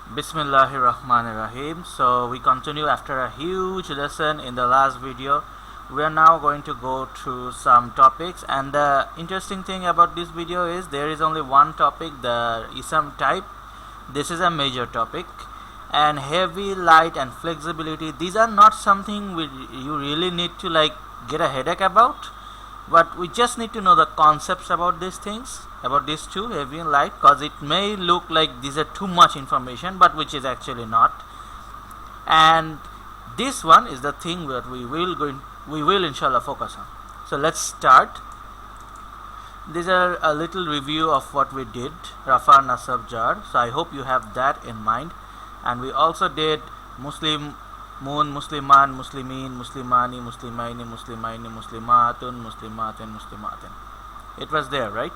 Bismillahirrahmanirrahim. So we continue after a huge lesson in the last video. We are now going to go through some topics, and the interesting thing about this video is there is only one topic, the ism type. This is a major topic, and heavy, light and flexibility, these are not something you really need to get a headache about, but we just need to know the concepts about these things, about these two, heavy and light, because it may look like these are too much information, but which is actually not. And this one is the thing that we will inshallah focus on. So let's start. These are a little review of what we did, Rafa, Nasab, Jar. So I hope you have that in mind. And we also did Muslim, Moon, Musliman, Muslimin, Muslimani, Muslimaini, Muslimaini, Muslimatun, Muslimatin, Muslimatin. It was there, right?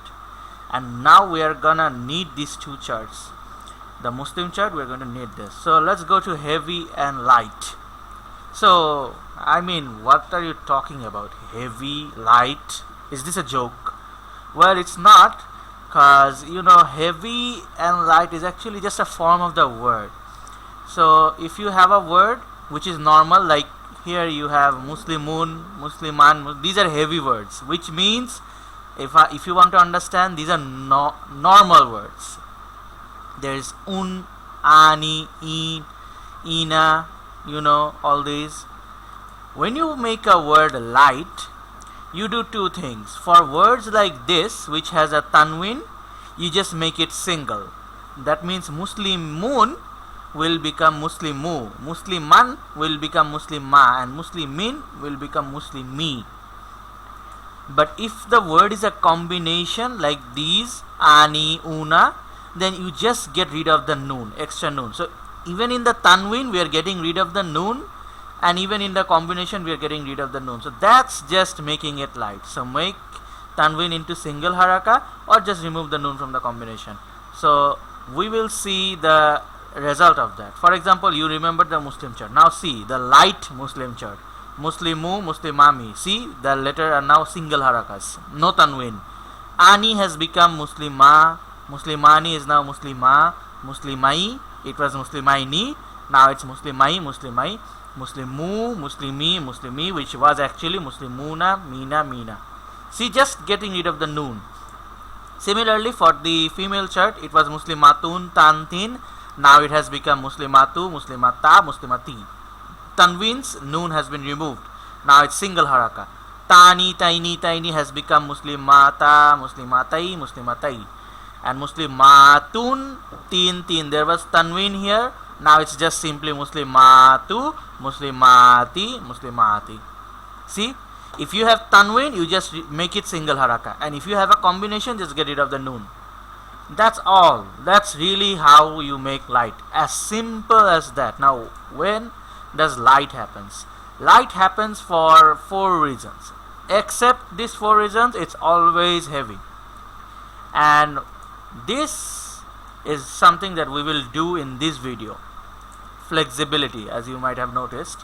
And now we are gonna need these two charts. The Muslim chart, we're going to need this. So let's go to heavy and light. So, I mean, what are you talking about? Heavy, light? Is this a joke? Well, it's not, because heavy and light is actually just a form of the word. So if you have a word which is normal, like here you have Muslimun, Musliman, these are heavy words, which means if you want to understand, these are normal words. There is ani, in, ina, all these. When you make a word light, you do two things. For words like this, which has a tanwin, you just make it single. That means Muslimun will become Muslimu, Musliman will become Muslima, and Muslimin will become Muslimi. But if the word is a combination like these, ani, una, then you just get rid of the noon, extra noon. So even in the tanwin we are getting rid of the noon, and even in the combination we are getting rid of the noon. So that's just making it light. So make tanwin into single haraka, or just remove the noon from the combination. So we will see the result of that. For example, you remember the Muslim chart. Now see the light Muslim chart. Muslimu, Muslimami. See, the letter are now single harakas, no tanwin. Ani has become Muslima, Muslimani is now Muslima, Muslimai, it was Muslimaini, now it's Muslimai, Muslimai, Muslimu, Muslimi, Muslimi, which was actually Muslimuna, Mina, Mina. See, just getting rid of the noon. Similarly, for the female chart, it was Muslimatun, Tantin, now it has become Muslimatu, Muslimata, Muslimati. Tanwins, noon has been removed. Now it's single haraka. Tani, Taini, Taini has become Muslimata, Muslimatai, Muslimatai. And Muslimatun, Tin, Tin. There was tanwin here. Now it's just simply Muslimatu, Muslimati, Muslimati. See? If you have tanwin, you just make it single haraka. And if you have a combination, just get rid of the noon. That's all. That's really how you make light. As simple as that. Now, when does light happens? Light happens for 4 reasons. Except these 4 reasons, it's always heavy. And this is something that we will do in this video. Flexibility, as you might have noticed.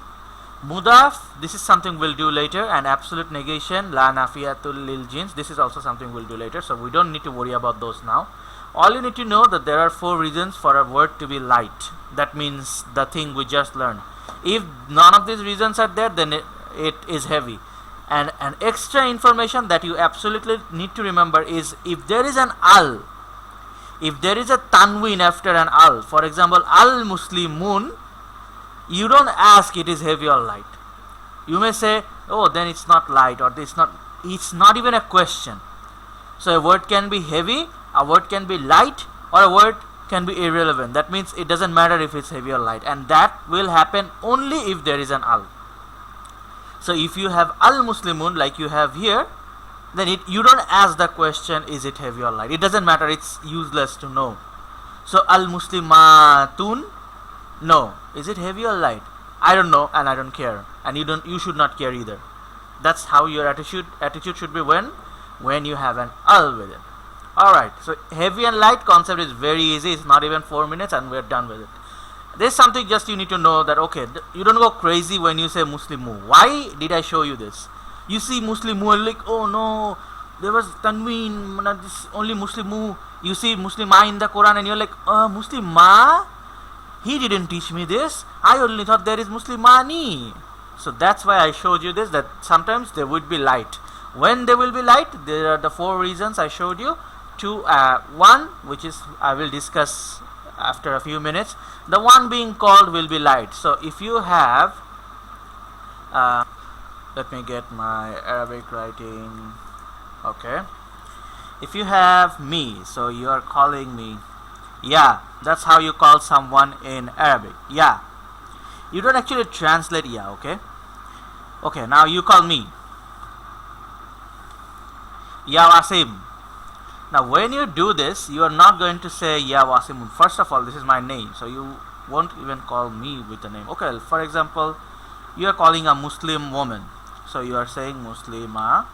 Mudaf, this is something we'll do later. And absolute negation, la nafiyatul lil jins, this is also something we'll do later. So we don't need to worry about those now. All you need to know that there are 4 reasons for a word to be light. That means the thing we just learned. If none of these reasons are there, then it is heavy. And an extra information that you absolutely need to remember is, if there is an al, if there is a tanwin after an al, for example, al muslimun, you don't ask it is heavy or light. You may say, oh, then it's not light, or it's not even a question. So a word can be heavy, a word can be light, or a word can be irrelevant. That means it doesn't matter if it's heavy or light, and that will happen only if there is an al. So if you have al muslimun like you have here, then you don't ask the question, is it heavy or light? It doesn't matter, it's useless to know. So al muslimatun, no, is it heavy or light? I don't know, and I don't care, and you should not care either. That's how your attitude should be when you have an al with it. Alright, so heavy and light concept is very easy. It's not even 4 minutes and we're done with it. There's something just you need to know, that okay, you don't go crazy when you say Muslimu. Why did I show you this? You see Muslimu and like, oh no, there was tanween, this only Muslimu. You see Muslima in the Quran and you're like, Muslima? He didn't teach me this. I only thought there is Muslimani. So that's why I showed you this, that sometimes there would be light. When there will be light, there are the 4 reasons I showed you. One, which is I will discuss after a few minutes. The one being called will be light. So if you have, let me get my Arabic writing. Okay. If you have me, so you are calling me, yeah, that's how you call someone in Arabic. Yeah. You don't actually translate yeah, okay? Okay, now you call me. Ya Wasim. Now when you do this, you are not going to say Ya Wasim. First of all, this is my name, so you won't even call me with a name. Okay, for example, you are calling a Muslim woman, so you are saying Muslima.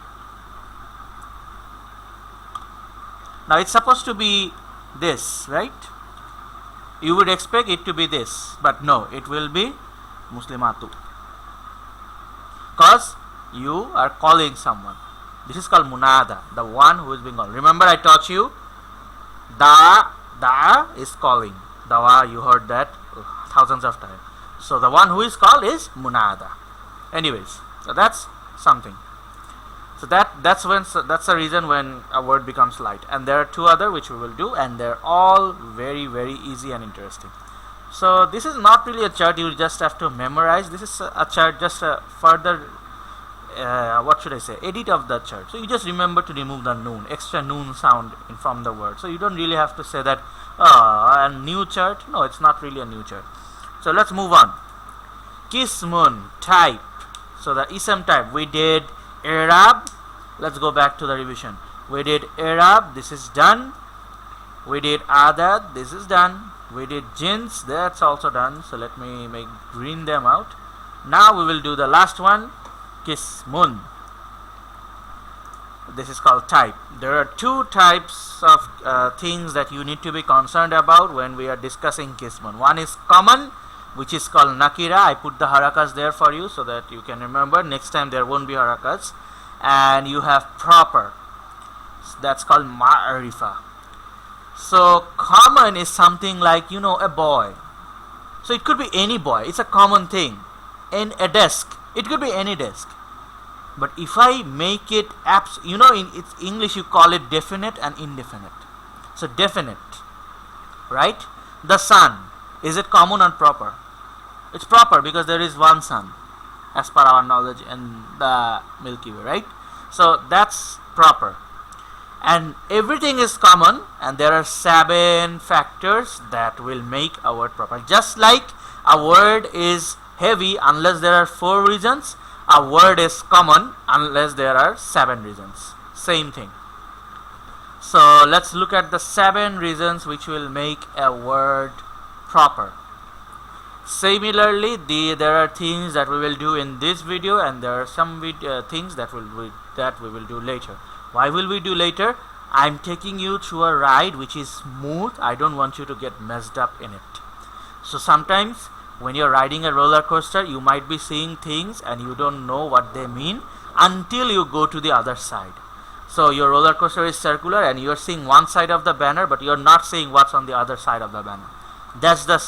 Now it's supposed to be this, right? You would expect it to be this, but no, it will be Muslimatu, because you are calling someone. This is called munada, the one who is being called. Remember I taught you da is calling. Dawa, you heard that thousands of times. So the one who is called is munada. Anyways, so that's something. So that's the reason when a word becomes light. And there are 2 other which we will do, and they're all very, very easy and interesting. So this is not really a chart you just have to memorize. This is a chart, just a further what should I say, edit of the chart. So you just remember to remove the noon, extra noon sound from the word. So you don't really have to say that a new chart. No, it's not really a new chart. So let's move on. Qismun, type. So the ism type, we did Arab. Let's go back to the revision. We did Arab, this is done. We did Adad, this is done. We did Jins, that's also done. So let me green them out. Now we will do the last one, Qismun. This is called type. There are 2 types of things that you need to be concerned about when we are discussing Qismun. One is common, which is called Nakira. I put the harakas there for you so that you can remember. Next time there won't be harakas. And you have proper. So that's called Ma'arifa. So common is something like, a boy. So it could be any boy. It's a common thing. In a desk. It could be any desk. But if I make it in it's English you call it definite and indefinite. So definite, right? The sun, is it common or proper? It's proper because there is one sun, as per our knowledge in the Milky Way, right? So that's proper. And everything is common, and there are 7 factors that will make a word proper. Just like a word is heavy unless there are 4 reasons, a word is common unless there are 7 reasons. Same thing. So let's look at the 7 reasons which will make a word proper. Similarly, there are things that we will do in this video, and there are some things that we will do later. Why will we do later? I'm taking you through a ride which is smooth. I don't want you to get messed up in it. So sometimes when you're riding a roller coaster, you might be seeing things and you don't know what they mean until you go to the other side. So your roller coaster is circular and you're seeing one side of the banner, but you're not seeing what's on the other side of the banner. That's the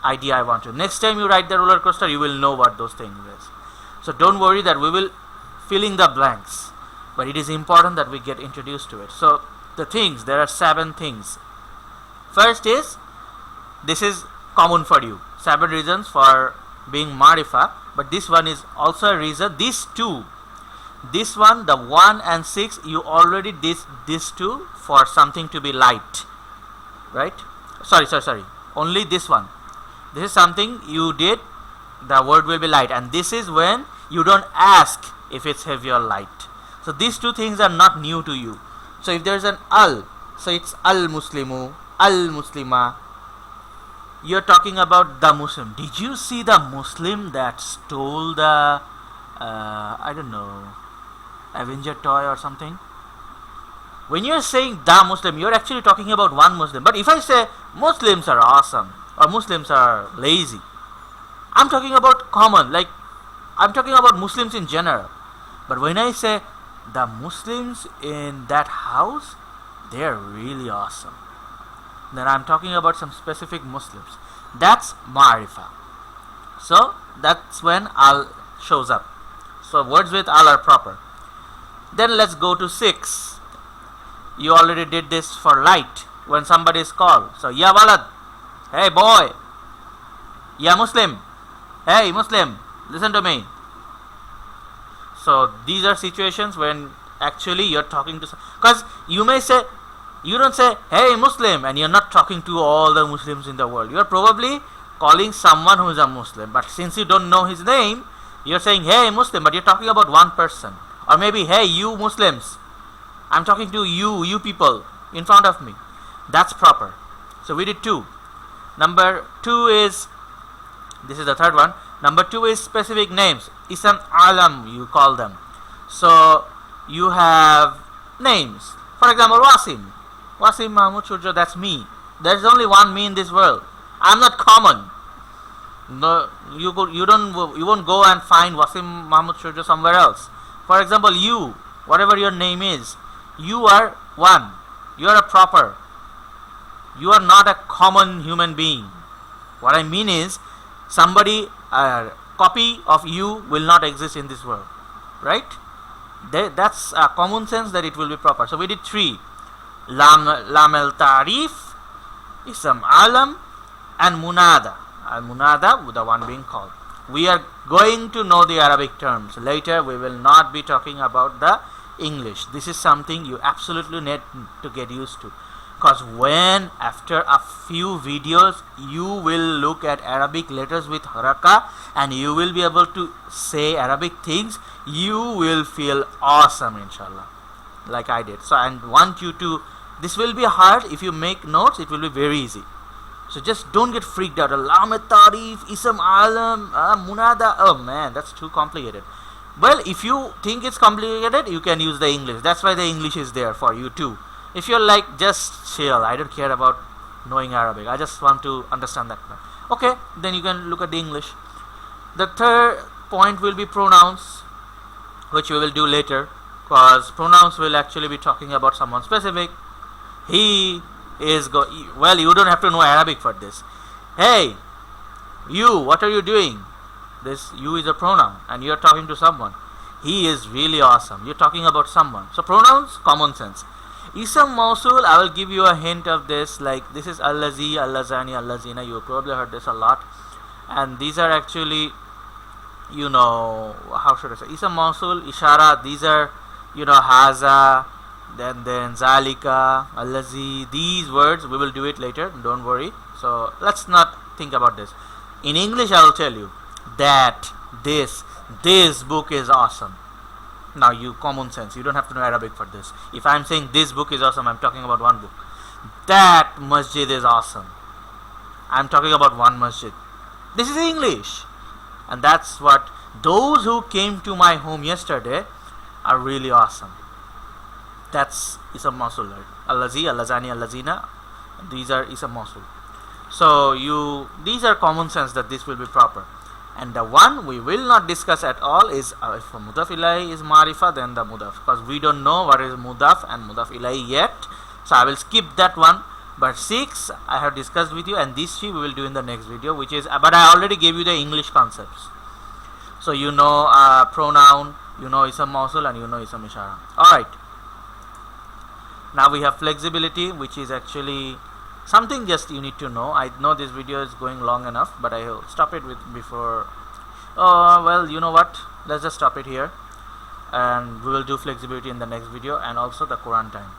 idea I want to. Next time you ride the roller coaster, you will know what those things is. So don't worry that we will fill in the blanks, but it is important that we get introduced to it. So the things, there are 7 things. First is, this is common for you, 7 reasons for being marifa, but this one is also a reason. These 2, this one, the 1 and 6, you already did these 2 for something to be light, right? Sorry, only this one. This is something you did, the word will be light, and this is when you don't ask if it's heavy or light. So these 2 things are not new to you. So if there's an al, so it's al-muslimu, al-muslima. You're talking about the Muslim. Did you see the Muslim that stole the, I don't know, Avenger toy or something? When you're saying the Muslim, you're actually talking about one Muslim. But if I say Muslims are awesome or Muslims are lazy, I'm talking about common, like I'm talking about Muslims in general. But when I say the Muslims in that house, they're really awesome, then I'm talking about some specific Muslims. That's ma'rifa. So that's when al shows up. So words with al are proper. Then let's go to 6. You already did this for light when somebody is called. So ya walad, hey boy. Ya Muslim, hey Muslim, listen to me. So these are situations when actually you're talking to, because you may say, you don't say hey Muslim and you're not talking to all the Muslims in the world. You're probably calling someone who is a Muslim, but since you don't know his name, you're saying hey Muslim, but you're talking about one person. Or maybe hey you Muslims, I'm talking to you people in front of me. That's proper. So we did 2. Number 2 is, this is the third one. Number 2 is specific names. Ism alam, you call them. So you have names. For example, Wasim Mahmud Surjo, that's me. There's only one me in this world. I'm not common. No, you won't go and find Wasim Mahmud Surjo somewhere else. For example, you, whatever your name is, you are one. You are a proper. You are not a common human being. What I mean is, somebody, a copy of you will not exist in this world, right? That's a common sense that it will be proper. So we did 3: lam el tarif, ism alam, and munada. Munada, the one being called. We are going to know the Arabic terms later. We will not be talking about the English. This is something you absolutely need to get used to. Because when after a few videos you will look at Arabic letters with haraka and you will be able to say Arabic things, you will feel awesome, inshallah, like I did. So I want you to, this will be hard. If you make notes, it will be very easy. So just don't get freaked out. Lam tarif, ism alam, munada. Oh man, that's too complicated. Well, if you think it's complicated, you can use the English. That's why the English is there for you too. If you're like, just chill, I don't care about knowing Arabic, I just want to understand that. Okay, then you can look at the English. The third point will be pronouns, which we will do later, because pronouns will actually be talking about someone specific. He is well, you don't have to know Arabic for this. Hey, you, what are you doing? This you is a pronoun and you're talking to someone. He is really awesome. You're talking about someone. So pronouns, common sense. Ism Mowsool, I will give you a hint of this. Like this is Allazi, Allazani, Allazina. You probably heard this a lot. And these are actually, you know, how should I say? Ism Mowsool, Isharah. These are, you know, Haza, then Zalika, Allazi. These words, we will do it later. Don't worry. So let's not think about this. In English, I will tell you that this book is awesome. Now you common sense, you don't have to know Arabic for this. If I'm saying this book is awesome, I'm talking about one book. That masjid is awesome, I'm talking about one masjid. This is English. And that's what those who came to my home yesterday are really awesome. That's Ism Mowsool. Allazi, Allazani, Allazina. These are Ism Mowsool. So these are common sense that this will be proper. And the one we will not discuss at all is if mudaf ilahi is marifa, then the mudaf, because we don't know what is mudaf and mudaf ilahi yet. So I will skip that one. But 6 I have discussed with you, and these 3 we will do in the next video, which is, but I already gave you the English concepts. So you know pronoun, you know Ism Mowsool, and you know Ism Isharah. Alright. Now we have flexibility, which is actually something just you need to know. I know this video is going long enough, but I will stop it with before. Well, you know what? Let's just stop it here, and we will do flexibility in the next video, and also the Quran time.